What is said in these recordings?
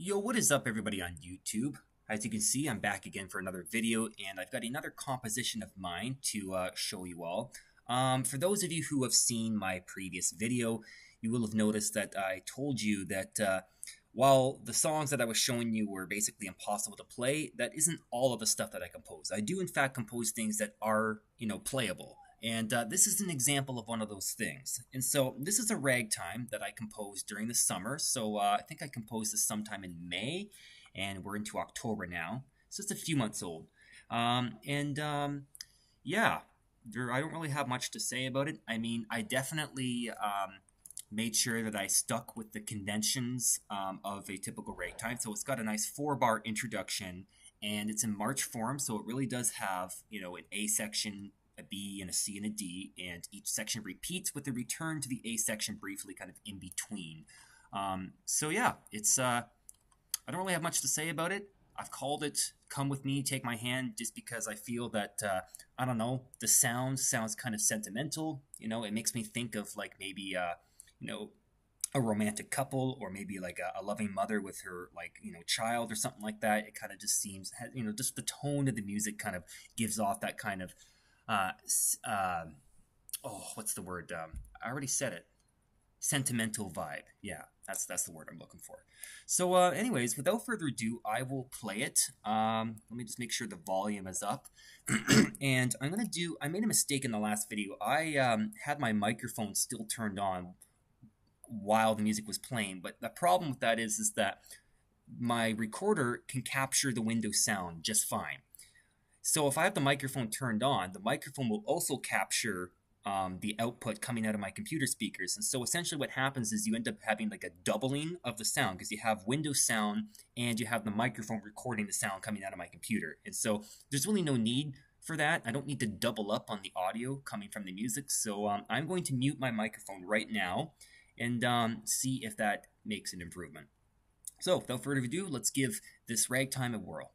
Yo, what is up, everybody on YouTube? As you can see, I'm back again for another video, and I've got another composition of mine to show you all. For those of you who have seen my previous video, you will have noticed that I told you that while the songs that I was showing you were basically impossible to play, that isn't all of the stuff that I compose. I do, in fact, compose things that are, playable. And this is an example of one of those things. And so this is a ragtime that I composed during the summer. So I think I composed this sometime in May, and we're into October now. So it's a few months old. Yeah, I don't really have much to say about it. I mean, I definitely made sure that I stuck with the conventions of a typical ragtime. So it's got a nice 4-bar introduction, and it's in march form. So it really does have, an A section, a B, and a C, and a D, and each section repeats with a return to the A section briefly kind of in between. So yeah, it's I don't really have much to say about it. I've called it "Come With Me, Take My Hand" just because I feel that I don't know, the sounds kind of sentimental. It makes me think of like maybe a romantic couple, or maybe like a loving mother with her child or something like that. It kind of just seems, just the tone of the music kind of gives off that kind of uh, what's the word? I already said it. Sentimental vibe. Yeah, that's the word I'm looking for. So, anyways, without further ado, I will play it. Let me just make sure the volume is up. And I made a mistake in the last video. I had my microphone still turned on while the music was playing, but the problem with that is that my recorder can capture the Windows sound just fine. So if I have the microphone turned on, the microphone will also capture the output coming out of my computer speakers. And so essentially what happens is you end up having like a doubling of the sound, because you have Windows sound and you have the microphone recording the sound coming out of my computer. And so there's really no need for that. I don't need to double up on the audio coming from the music. So I'm going to mute my microphone right now and see if that makes an improvement. So without further ado, let's give this ragtime a whirl.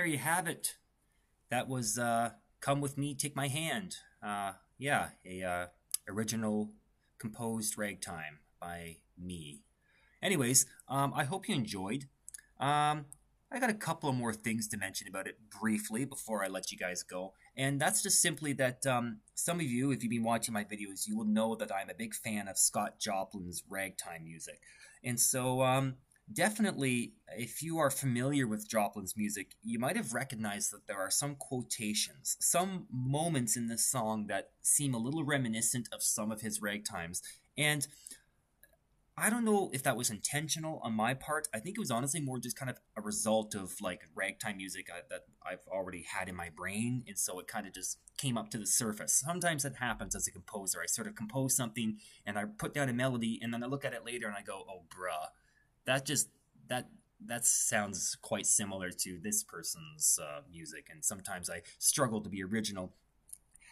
you have it. That was Come With Me, Take My Hand. Yeah, a original composed ragtime by me. Anyways, I hope you enjoyed. I got a couple of more things to mention about it briefly before I let you guys go. And that's just simply that some of you, if you've been watching my videos, you will know that I'm a big fan of Scott Joplin's ragtime music. And so, definitely, if you are familiar with Joplin's music, you might have recognized that there are some quotations, some moments in this song that seem a little reminiscent of some of his ragtimes. And I don't know if that was intentional on my part. I think it was honestly more just kind of a result of like ragtime music that I've already had in my brain, and so it kind of just came up to the surface. Sometimes it happens as a composer. I sort of compose something and I put down a melody, and then I look at it later and I go, "Oh, bruh, that just that that sounds quite similar to this person's music." And sometimes I struggle to be original.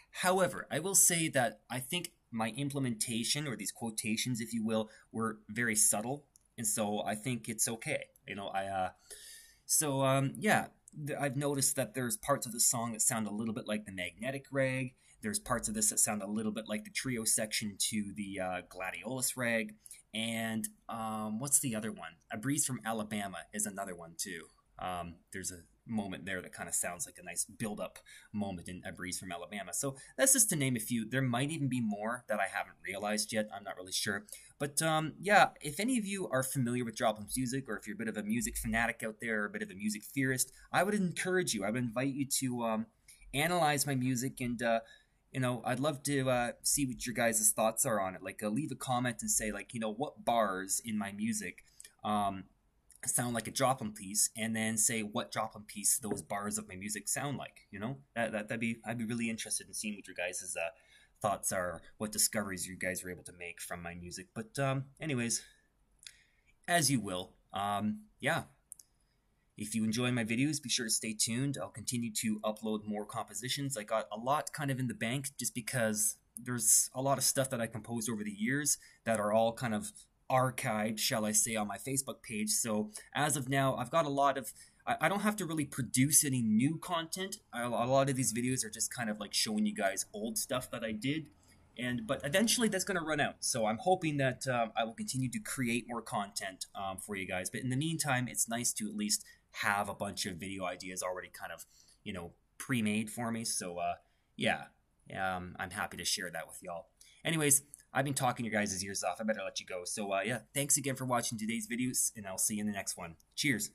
However, I will say that I think my implementation, or these quotations, if you will, were very subtle, and so I think it's okay. Yeah, I've noticed that there's parts of the song that sound a little bit like the Magnetic Rag. There's parts of this that sound a little bit like the trio section to the Gladiolus Rag. And what's the other one? A Breeze from Alabama is another one too. There's a moment there that kind of sounds like a nice build-up moment in A Breeze from Alabama. So that's just to name a few. There might even be more that I haven't realized yet. I'm not really sure. But yeah, if any of you are familiar with Joplin's music, or if you're a bit of a music fanatic out there, or a bit of a music theorist, I would encourage you. I would invite you to analyze my music, and I'd love to see what your guys' thoughts are on it. Like, leave a comment and say, like, what bars in my music sound like a Joplin piece, and then say what Joplin piece those bars of my music sound like. I'd be really interested in seeing what your guys' thoughts are, what discoveries you guys were able to make from my music. But anyways, as you will. Yeah. If you enjoy my videos, be sure to stay tuned. I'll continue to upload more compositions. I got a lot kind of in the bank, just because there's a lot of stuff that I composed over the years that are all kind of archived, shall I say, on my Facebook page. So as of now, I've got a lot of, I don't have to really produce any new content. A lot of these videos are just kind of like showing you guys old stuff that I did. But eventually that's going to run out. So I'm hoping that I will continue to create more content for you guys. But in the meantime, it's nice to at least have a bunch of video ideas already kind of, pre-made for me. So yeah, I'm happy to share that with y'all. Anyways, I've been talking your guys' ears off. I better let you go. So yeah, thanks again for watching today's videos, and I'll see you in the next one. Cheers.